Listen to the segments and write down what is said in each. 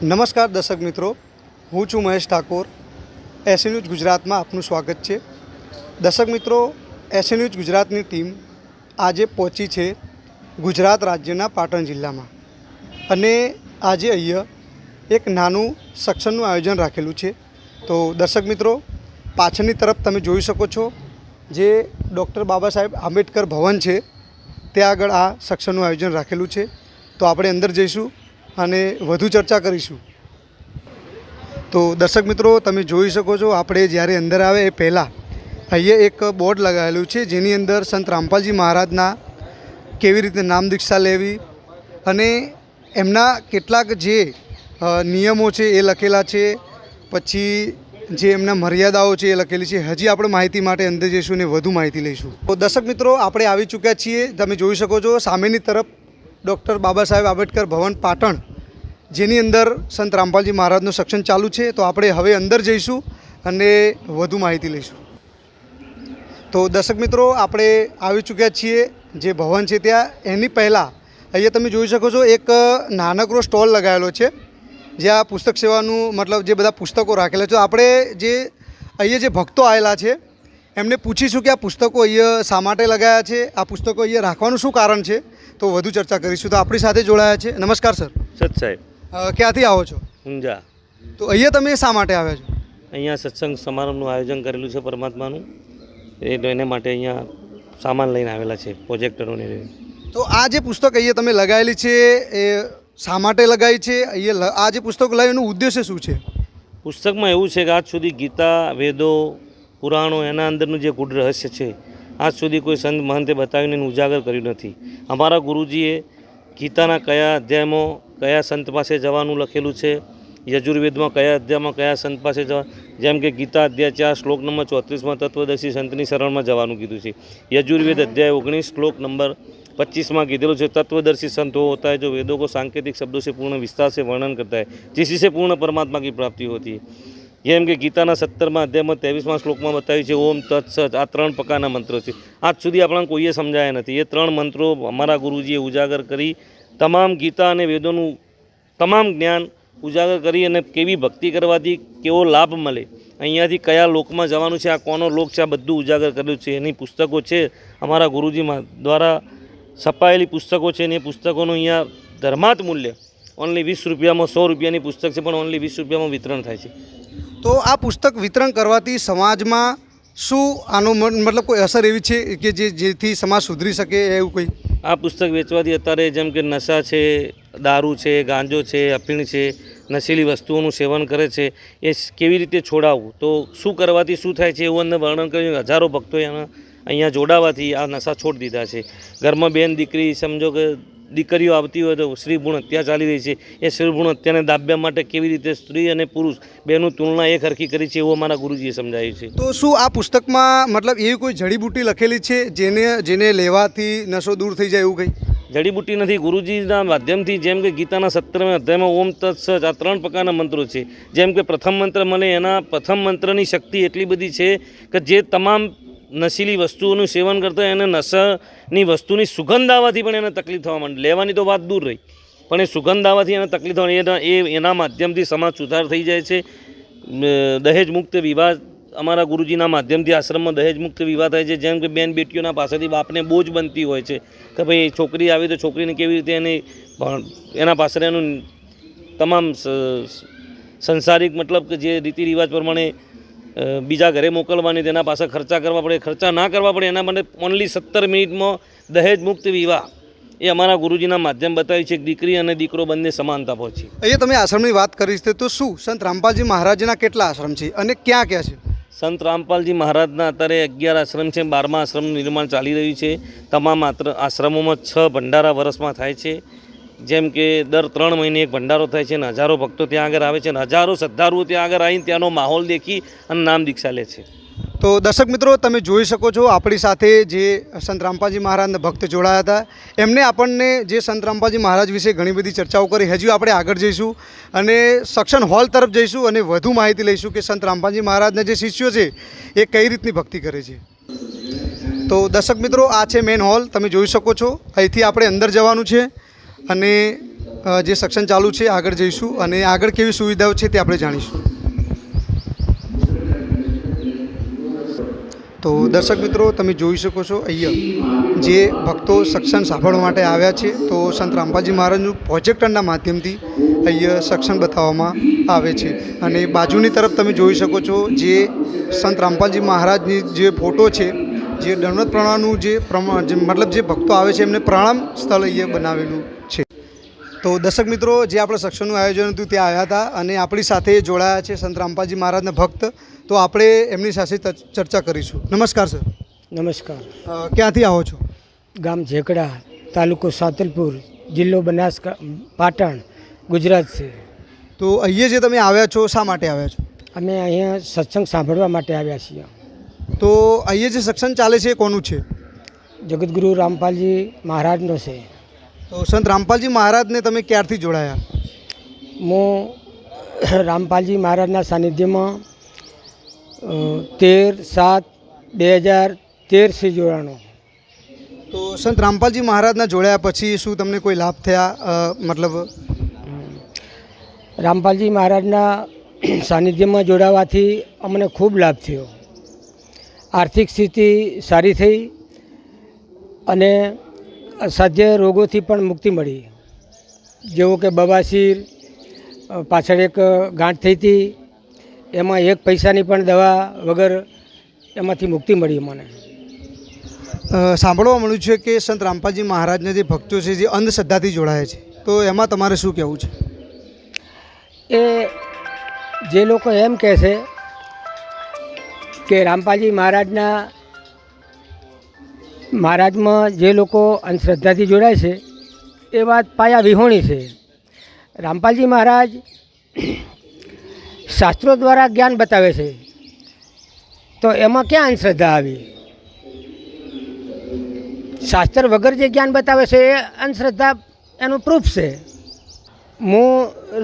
નમસ્કાર દર્શક મિત્રો, હું છું મહેશ ઠાકોર. એસએ ન્યૂઝ ગુજરાતમાં આપનું સ્વાગત છે. દર્શક મિત્રો, એસએ ન્યૂઝ ગુજરાતની ટીમ આજે પહોંચી છે ગુજરાત રાજ્યના પાટણ જિલ્લામાં અને આજે અહીંયા એક નાનું સત્સંગનું આયોજન રાખેલું છે. તો દર્શક મિત્રો, પાછળની તરફ તમે જોઈ શકો છો જે ડૉક્ટર બાબા સાહેબ આંબેડકર ભવન છે, ત્યાં આગળ આ સત્સંગનું આયોજન રાખેલું છે. તો આપણે અંદર જઈશું અને વધુ ચર્ચા કરીશું. તો દર્શક મિત્રો, તમે જોઈ શકો છો આપણે જ્યારે અંદર આવે એ પહેલાં અહીંયા એક બોર્ડ લગાવેલું છે જેની અંદર સંત રામપાલજી મહારાજના કેવી રીતે નામ દીક્ષા લેવી અને એમના કેટલાક જે નિયમો છે એ લખેલા છે, પછી જે એમના મર્યાદાઓ છે એ લખેલી છે. હજી આપણે માહિતી માટે અંદર જઈશું અને વધુ માહિતી લઈશું. તો દર્શક મિત્રો, આપણે આવી ચૂક્યા છીએ. તમે જોઈ શકો છો સામેની તરફ ડૉક્ટર બાબા સાહેબ આંબેડકર ભવન પાટણ, જેની અંદર સંત રામપાલજી મહારાજનું સત્સંગ ચાલુ છે. તો આપણે હવે અંદર જઈશું અને વધુ માહિતી લઈશું. તો દર્શક મિત્રો, આપણે આવી ચૂક્યા છીએ જે ભવન છે ત્યાં. એની પહેલાં અહીંયા તમે જોઈ શકો છો એક નાનકડો સ્ટોલ લગાવેલો છે જ્યાં પુસ્તક સેવાનું મતલબ જે બધા પુસ્તકો રાખેલા છે. આપણે જે અહીંયા જે ભક્તો આવેલા છે એમને પૂછીશું કે આ પુસ્તકો અહીંયા શા માટે લગાવ્યા છે, આ પુસ્તકો અહીંયા રાખવાનું શું કારણ છે. તો વધુ ચર્ચા કરીશું. તો આપણી સાથે જોડાયા છે. નમસ્કાર સર. સત સાહેબ, ક્યાંથી આવો છો? ઊંઝા. તો અહીંયા તમે શા માટે આવ્યા છો? અહીંયા સત્સંગ સમારંભનું આયોજન કરેલું છે પરમાત્માનું, એને માટે અહીંયા સામાન લઈને આવેલા છે, પ્રોજેક્ટરોને. તો આ જે પુસ્તક અહીંયા તમે લગાવેલી છે એ શા માટે લગાવી છે? અહીંયા આ જે પુસ્તક લગાવ્યું એનું ઉદ્દેશ્ય શું છે? પુસ્તકમાં એવું છે કે આજ સુધી ગીતા, વેદો, પુરાણો એના અંદરનું જે ગૂઢ રહસ્ય છે આજ સુધી કોઈ સંત મહંતે બતાવીને એને ઉજાગર કર્યું નથી. અમારા ગુરુજીએ ગીતાના કયા અધ્યાયમાં કયા સંત પાસે જવાનું લખેલું છે, યજુર્વેદમાં કયા અધ્યાયમાં કયા સંત પાસે જવા, જેમ કે ગીતા અધ્યાય 4 શ્લોક નંબર 34માં તત્વદર્શી સંતની શરણમાં જવાનું કીધું છે. યજુર્વેદ અધ્યાય 19 શ્લોક નંબર 25માં કીધેલું છે तत्वदर्शी संत वो होता है जो वेदों को सांकेतिक शब्दों से पूर्ण विस्तार से वर्णन करता है, जिससे पूर्ण परमात्मा की प्राप्ति होती है. જેમ કે ગીતાના 17મા અધ્યાયમાં 23મા શ્લોકમાં બતાવ્યું છે ઓમ તત્સત. આ 3 પ્રકારના મંત્રો છે. આજ સુધી આપણને કોઈએ સમજાયા નથી. એ 3 મંત્રો અમારા ગુરુજીએ ઉજાગર કરી તમામ ગીતા અને વેદોનું તમામ જ્ઞાન ઉજાગર કરી અને કેવી ભક્તિ કરવાથી કેવો લાભ મળે, અહીંયાથી કયા લોકમાં જવાનું છે, આ કોનો લોક છે, આ બધું ઉજાગર કરેલું છે. એની પુસ્તકો છે અમારા ગુરુજી દ્વારા છપાયેલી પુસ્તકો છે. અને એ પુસ્તકોનું અહીંયા ધર્માત મૂલ્ય ઓનલી 20 રૂપિયામાં, 100 રૂપિયાની પુસ્તક છે પણ ઓનલી 20 રૂપિયામાં વિતરણ થાય છે. તો આ પુસ્તક વિતરણ કરવાથી સમાજમાં શું આનો મતલબ કોઈ અસર એવી છે કે જેથી સમાજ સુધરી શકે એવું કોઈ? આ પુસ્તક વેચવાથી અત્યારે જેમ કે નશા છે, દારૂ છે, ગાંજો છે, અફીણ છે, નશીલી વસ્તુઓનું સેવન કરે છે, એ કેવી રીતે છોડાવવું, તો શું કરવાથી શું થાય છે એવું અંદર વર્ણન કર્યું. હજારો ભક્તોએ અહીંયા જોડાવાથી આ નશા છોડી દીધા છે. ઘરમાં બેન દીકરી સમજો કે દીકરીઓ આવતી હોય તો સ્ત્રી ભ્રૂણ હત્યા ચાલી રહી છે, એ સ્ત્રી ભ્રૂણ હત્યાને દાબ્યા માટે કેવી રીતે સ્ત્રી અને પુરુષ બેનું તુલના એક હરખી કરી છે એવું અમારા ગુરુજીએ સમજાવ્યું છે. તો શું આ પુસ્તકમાં મતલબ એવી કોઈ જડીબુટ્ટી લખેલી છે જેને લેવાથી નશો દૂર થઈ જાય એવું કંઈ? જડીબુટ્ટી નથી. ગુરુજીના માધ્યમથી જેમ કે ગીતાના 17મા અધ્યાયમાં ઓમ તત્સત આ 3 પ્રકારના મંત્રો છે. જેમ કે પ્રથમ મંત્ર મળે એના પ્રથમ મંત્રની શક્તિ એટલી બધી છે કે જે તમામ નશીલી વસ્તુઓનું સેવન કરતા એને નશાની વસ્તુની સુગંધ આવવાથી પણ એને તકલીફ થવા માંડે. લેવાની તો વાત દૂર રહી, પણ એ સુગંધ આવવાથી એને તકલીફ થવાની, એના માધ્યમથી સમાજ સુધાર થઈ જાય છે. દહેજ મુક્ત વિવાહ અમારા ગુરુજીના માધ્યમથી આશ્રમમાં દહેજ મુક્ત વિવાહ થાય છે. જેમ કે બેન બેટીઓના પાસેથી બાપને બોજ બનતી હોય છે કે ભાઈ છોકરી આવી તો છોકરીને કેવી રીતે એના પાછળ એનું તમામ સંસારિક મતલબ કે જે રીતિ રિવાજ પ્રમાણે બીજા ઘરે મોકલવાની, તેના પાસે ખર્ચા કરવા પડે, ખર્ચા ના કરવા પડે, એના માટે ઓનલી 17 મિનિટમાં દહેજ મુક્ત વિવાહ એ અમારા ગુરુજીના માધ્યમ બતાવ્યું છે. દીકરી અને દીકરો બંને સમાનતા પહોંચી. અહીંયા તમે આશ્રમની વાત કરી છે, તો શું સંત રામપાલજી મહારાજના કેટલા આશ્રમ છે અને ક્યાં ક્યાં છે? સંત રામપાલજી મહારાજના અત્યારે 11 આશ્રમ છે. 12મા આશ્રમનું નિર્માણ ચાલી રહ્યું છે. તમામ આશ્રમોમાં 6 ભંડારા વર્ષમાં થાય છે. જેમ કે દર 3 મહિને એક ભંડારો થાય છે અને હજારો ભક્તો ત્યાં આગળ આવે છે અને હજારો શ્રદ્ધાળુઓ ત્યાં આગળ આવીને ત્યાંનો માહોલ દેખી અને નામ દીક્ષા લે છે. તો દર્શક મિત્રો, તમે જોઈ શકો છો આપણી સાથે જે સંત રામપાલજી મહારાજના ભક્ત જોડાયા હતા. એમને આપણને જે સંત રામપાલજી મહારાજ વિશે ઘણી બધી ચર્ચાઓ કરી. હજુ આપણે આગળ જઈશું અને સત્સંગ હોલ તરફ જઈશું અને વધુ માહિતી લઈશું કે સંત રામપાલજી મહારાજના જે શિષ્યો છે એ કઈ રીતની ભક્તિ કરે છે. તો દર્શક મિત્રો, આ છે મેન હોલ. તમે જોઈ શકો છો. અહીંથી આપણે અંદર જવાનું છે અને જે સક્ષમ ચાલુ છે આગળ જઈશું અને આગળ કેવી સુવિધાઓ છે તે આપણે જાણીશું. તો દર્શક મિત્રો, તમે જોઈ શકો છો અહીંયા જે ભક્તો સત્સંગ સાંભળવા માટે આવ્યા છે, તો સંત રામપાલજી મહારાજનું પ્રોજેક્ટરના માધ્યમથી અહીંયા સત્સંગ બતાવવામાં આવે છે. અને બાજુની તરફ તમે જોઈ શકો છો જે સંત રામપાલજી મહારાજની જે ફોટો છે, જે દંડવત પ્રણામનું મતલબ જે ભક્તો આવે છે એમને પ્રણામ સ્થળ અહીંયા બનાવેલું છે. તો દર્શક મિત્રો, જે આપણે સત્સંગનું આયોજન હતું ત્યાં આવ્યા હતા અને આપણી સાથે જોડાયા છે સંત રામપાલજી મહારાજના ભક્ત. તો આપણે એમની સાથે ચર્ચા કરીશું. નમસ્કાર સર. નમસ્કાર. ક્યાંથી આવો છો? ગામ ઝેકડા, તાલુકો સાતલપુર, જિલ્લો પાટણ, ગુજરાત છે. તો અહીંયા જે તમે આવ્યા છો, શા માટે આવ્યા છો? અમે અહીંયા સત્સંગ સાંભળવા માટે આવ્યા છીએ. તો અહીંયા જે સત્સંગ ચાલે છે એ કોનું છે? જગતગુરુ રામપાલજી મહારાજનો છે. તો સંત રામપાલજી મહારાજને તમે ક્યારથી જોડાયા? હું રામપાલજી મહારાજના સાનિધ્યમાં 13/7/2013 જોડાણો. તો સંત રામપાલજી મહારાજના જોડાયા પછી શું તમને કોઈ લાભ થયા? મતલબ રામપાલજી મહારાજના સાનિધ્યમાં જોડાવાથી અમને ખૂબ લાભ થયો. આર્થિક સ્થિતિ સારી થઈ અને અસાધ્ય રોગોથી પણ મુક્તિ મળી. જેવો કે બવાસીર, પાછળ એક ગાંઠ થઈ હતી, એમાં 1 પૈસાની પણ દવા વગર એમાંથી મુક્તિ મળી મને. સાંભળવા મળ્યું છે કે સંત રામપાલજી મહારાજના જે ભક્તો છે જે અંધશ્રદ્ધાથી જોડાયા છે, તો એમાં તમારે શું કહેવું છે? એ જે લોકો એમ કહે છે કે રામપાલજી મહારાજમાં જે લોકો અંધશ્રદ્ધાથી જોડાય છે એ વાત પાયા વિહોણી છે. રામપાલજી મહારાજ શાસ્ત્રો દ્વારા જ્ઞાન બતાવે છે, તો એમાં ક્યાં અંધશ્રદ્ધા આવી? શાસ્ત્ર વગર જે જ્ઞાન બતાવે છે એ અંધશ્રદ્ધા એનું પ્રૂફ છે. હું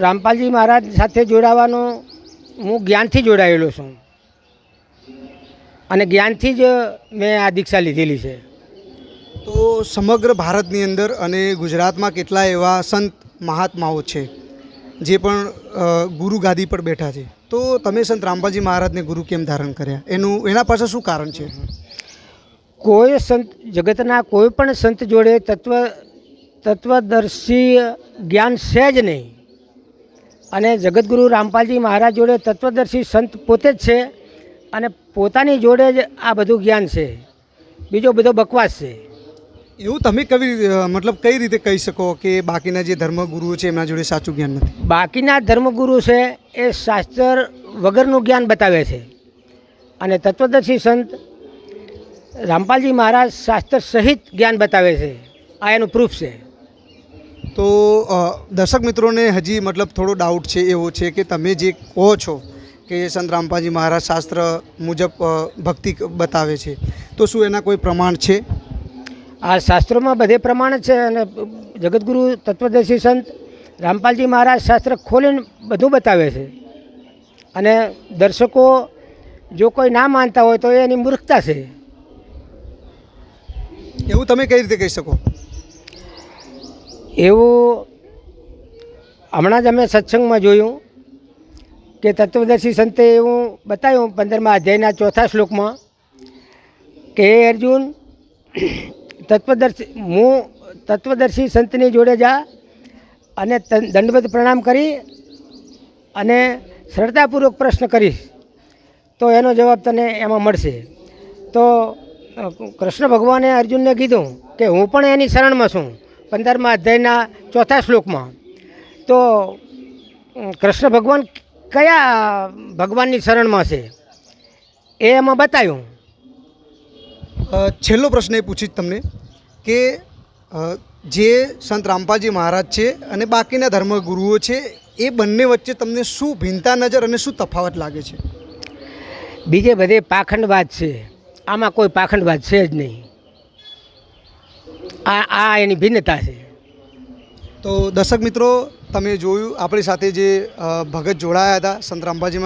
રામપાલજી મહારાજ સાથે જોડાવાનો હું જ્ઞાનથી જોડાયેલો છું અને જ્ઞાનથી જ મેં આ દીક્ષા લીધેલી છે. તો સમગ્ર ભારતની અંદર અને ગુજરાતમાં કેટલા એવા સંત મહાત્માઓ છે જે પણ ગુરુ ગાદી પર બેઠા છે, તો તમે સંત રામપાલજી મહારાજને ગુરુ કેમ ધારણ કર્યા? એના પાછળ શું કારણ છે? કોઈ સંત, જગતના કોઈ પણ સંત જોડે તત્વદર્શી જ્ઞાન છે જ નહીં. અને જગતગુરુ રામપાલજી મહારાજ જોડે તત્વદર્શી સંત પોતે જ છે અને પોતાની જોડે જ આ બધું જ્ઞાન છે, બીજો બધો બકવાસ છે. એવું તમે કઈ રીતે કહી શકો કે બાકીના જે ધર્મગુરુઓ છે એમના જોડે સાચું જ્ઞાન નથી? બાકીના ધર્મગુરુ છે એ શાસ્ત્ર વગરનું જ્ઞાન બતાવે છે અને તત્વદર્શી સંત રામપાલજી મહારાજ શાસ્ત્ર સહિત જ્ઞાન બતાવે છે. આ એનું પ્રૂફ છે. તો દર્શક મિત્રોને હજી થોડો ડાઉટ છે એવો છે કે તમે જે કહો છો કે સંત રામપાલજી મહારાજ શાસ્ત્ર મુજબ ભક્તિ બતાવે છે, તો શું એના કોઈ પ્રમાણ છે? આ શાસ્ત્રોમાં બધે પ્રમાણ છે અને જગતગુરુ તત્વદર્શી સંત રામપાલજી મહારાજ શાસ્ત્ર ખોલીને બધું બતાવે છે. અને દર્શકો જો કોઈ ના માનતા હોય તો એની મૂર્ખતા છે. એવું તમે કઈ રીતે કહી શકો? એવું હમણાં જ અમે સત્સંગમાં જોયું કે તત્વદર્શી સંતે એવું બતાવ્યું 15મા અધ્યાયના 4થા શ્લોકમાં કે હે અર્જુન, તત્વદર્શી સંતની જોડે જા અને દંડવત પ્રણામ કરી અને શ્રદ્ધાપૂર્વક પ્રશ્ન કરીશ તો એનો જવાબ તને એમાં મળશે. તો કૃષ્ણ ભગવાને અર્જુનને કીધું કે હું પણ એની શરણમાં છું 15મા અધ્યાયના 4થા શ્લોકમાં. તો કૃષ્ણ ભગવાન કયા ભગવાનની શરણમાં છે એ એમાં બતાવ્યું. છેલ્લો પ્રશ્ન એ પૂછીશ તમને કે જે સંત રામપાલજી મહારાજ છે અને બાકીના ધર્મગુરુઓ છે એ બંને વચ્ચે તમને શું ભિન્નતા નજર અને શું તફાવત લાગે છે? બીજે બધે પાખંડવાદ છે, આમાં કોઈ પાખંડવાદ છે જ નહીં. આ એની ભિન્નતા છે. તો દર્શક મિત્રો, તમે જોયું આપણી સાથે જે ભગત જોડાયા હતા સંત રામપાલજી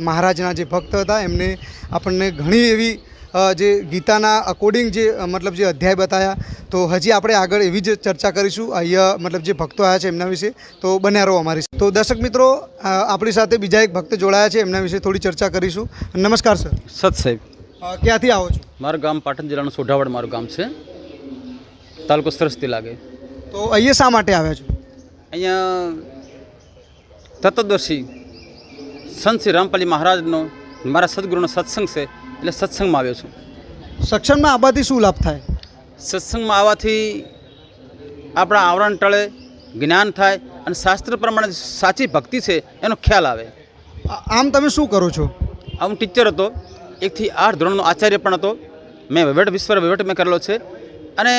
મહારાજના જે ભક્ત હતા, એમને આપણને ઘણી એવી જે ગીતાના અકોર્ડિંગ જે મતલબ જે અધ્યાય બતાવ્યા. તો હજી આપણે આગળ એવી જ ચર્ચા કરીશું અહીંયા મતલબ જે ભક્તો આવ્યા છે એમના વિશે. તો બન્યા રહો અમારી સાથે. તો દર્શક મિત્રો આપણી સાથે બીજા એક ભક્ત જોડાયા છે, એમના વિશે થોડી ચર્ચા કરીશું. નમસ્કાર સર. સત સાહેબ, ક્યાંથી આવો છો? મારું ગામ પાટણ જિલ્લાનું સોઢાવડ મારું ગામ છે, તાલુકો સરસ્તી લાગે. તો અહીંયા શા માટે આવ્યા છો? અહીંયા તત્વદર્શી સંત શ્રી રામપાલી મહારાજનો મારા સદગુરુનો સત્સંગ છે એટલે સત્સંગમાં આવ્યો છું. સક્ષમમાં આવવાથી શું લાભ થાય? સત્સંગમાં આવવાથી આપણા આવરણ ટળે, જ્ઞાન થાય અને શાસ્ત્ર પ્રમાણે સાચી ભક્તિ છે એનો ખ્યાલ આવે. આમ તમે શું કરો છો? હું ટીચર હતો, 1 થી 8 ધોરણનો આચાર્ય પણ હતો. મેં વહીવટ મેં કરેલો છે અને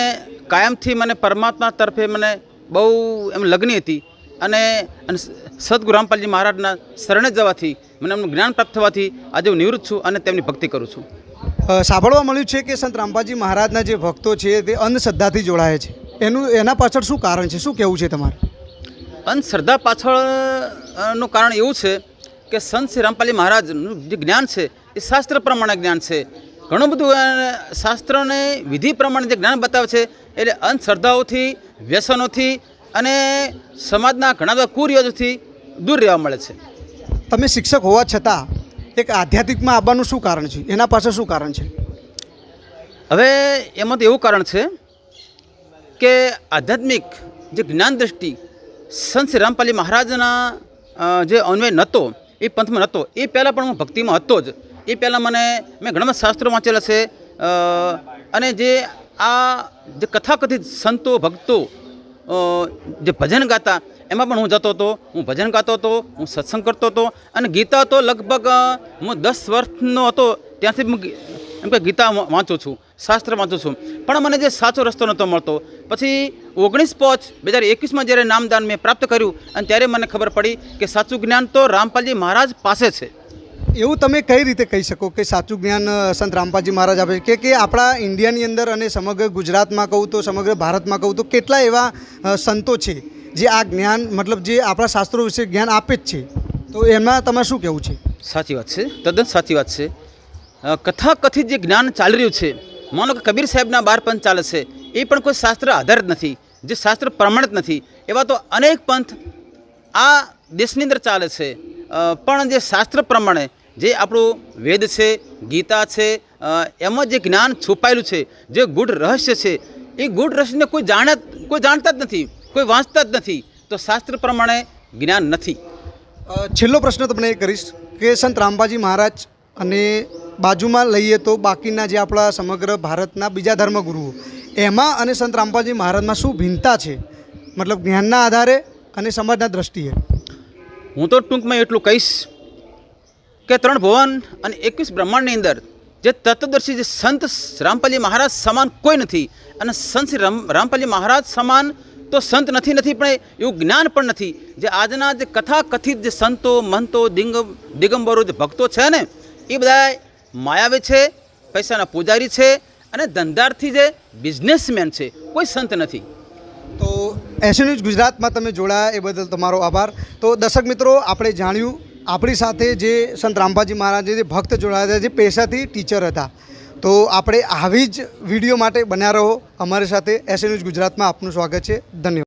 કાયમથી મને પરમાત્મા તરફે મને બહુ એમ લગની હતી અને સદગુરુ રામપાલજી મહારાજના શરણે જવાથી મને એમનું જ્ઞાન પ્રાપ્ત થવાથી આજે હું નિવૃત્ત છું અને તેમની ભક્તિ કરું છું. સાંભળવા મળ્યું છે કે સંત રામપાલજી મહારાજના જે ભક્તો છે તે અંધશ્રદ્ધાથી જોડાય છે. એના પાછળ શું કારણ છે? શું કહેવું છે તમારે? અંધશ્રદ્ધા પાછળનું કારણ એવું છે કે સંત શ્રી રામપાલી મહારાજનું જે જ્ઞાન છે એ શાસ્ત્ર પ્રમાણે જ્ઞાન છે. ઘણું બધું શાસ્ત્રોને વિધિ પ્રમાણે જે જ્ઞાન બતાવે છે એટલે અંધશ્રદ્ધાઓથી, વ્યસનોથી અને સમાજના ઘણા બધા કુરિવાજોથી દૂર રહેવા મળે છે. તમે શિક્ષક હોવા છતાં એક આધ્યાત્મિકમાં આવવાનું શું કારણ છે? એના પાછળ શું કારણ છે? હવે એમાં તો એવું કારણ છે કે આધ્યાત્મિક જે જ્ઞાન દ્રષ્ટિ સંત શ્રી રામપાલી મહારાજના જે અન્વય નહોતો, એ પંથમાં નહોતો. એ પહેલાં પણ હું ભક્તિમાં હતો જ. એ પહેલાં મેં ઘણા બધા શાસ્ત્રો વાંચેલા છે અને જે આ જે કથાકથિત સંતો ભક્તો જે ભજન ગાતા એમાં પણ હું જતો હતો, હું ભજન ગાતો હતો, હું સત્સંગ કરતો હતો અને ગીતા તો લગભગ હું 10 વર્ષનો હતો ત્યાંથી હું એમ કે ગીતા વાંચું છું, શાસ્ત્ર વાંચું છું. પણ મને જે સાચો રસ્તો નહોતો મળતો. પછી 19/5/2021માં જ્યારે નામદાન મેં પ્રાપ્ત કર્યું અને ત્યારે મને ખબર પડી કે સાચું જ્ઞાન તો રામપાલજી મહારાજ પાસે છે. એવું તમે કઈ રીતે કહી શકો કે સાચું જ્ઞાન સંત રામપાલજી મહારાજ આપે છે? કે આપણા ઇન્ડિયાની અંદર અને સમગ્ર ગુજરાતમાં કહું તો સમગ્ર ભારતમાં કહું તો કેટલા એવા સંતો છે જે આ જ્ઞાન મતલબ જે આપણા શાસ્ત્રો વિશે જ્ઞાન આપે જ છે. તો એમાં તમારે શું કહેવું છે? સાચી વાત છે, તદ્દન સાચી વાત છે. કથાકથિત જે જ્ઞાન ચાલી રહ્યું છે, માનો કે કબીર સાહેબના 12 પંથ ચાલે છે, એ પણ કોઈ શાસ્ત્ર આધારિત નથી, જે શાસ્ત્ર પ્રમાણિત નથી. એવા તો અનેક પંથ આ દેશની અંદર ચાલે છે, પણ જે શાસ્ત્ર પ્રમાણે જે આપણું વેદ છે, ગીતા છે, એમાં જે જ્ઞાન છુપાયેલું છે, જે ગૂઢ રહસ્ય છે, એ ગૂઢ રહસ્યને કોઈ જાણતા જ નથી, કોઈ વાંચતા જ નથી. તો શાસ્ત્ર પ્રમાણે જ્ઞાન નથી. છેલ્લો પ્રશ્ન તમને એ કરીશ કે સંત રામપાલજી મહારાજ અને બાજુમાં લઈએ તો બાકીના જે આપણા સમગ્ર ભારતના બીજા ધર્મગુરુઓ, એમાં અને સંત રામપાલજી મહારાજમાં શું ભિન્નતા છે, મતલબ જ્ઞાનના આધારે અને સમાજના દ્રષ્ટિએ? હું તો ટૂંકમાં એટલું કહીશ કે 3 ભુવન અને 21 બ્રહ્માંડની અંદર જે તત્વદર્શી જે સંત રામપાલજી મહારાજ સમાન કોઈ નથી અને સંત શ્રી રામપાલજી મહારાજ સમાન તો સંત નથી પણ એવું જ્ઞાન પણ નથી. જે આજના જે કથાકથિત જે સંતો, મંતો, દિગંબરો જે ભક્તો છે ને, એ બધા માયાવી છે, પૈસાના પૂજારી છે અને ધંધાર્થી જે બિઝનેસમેન છે, કોઈ સંત નથી. તો એસી ન્યૂઝ ગુજરાતમાં તમે જોડાયા એ બદલ તમારો આભાર. તો દર્શક મિત્રો, આપણે જાણ્યું આપણી સાથે જે સંત રામપાલજી મહારાજ જે ભક્ત જોડાયા હતા, જે પેશાથી ટીચર હતા. તો આપણે આવી જ વિડીયો માટે બન્યા રહો અમારી સાથે. એસી ન્યૂઝ ગુજરાતમાં આપનું સ્વાગત છે. ધન્યવાદ.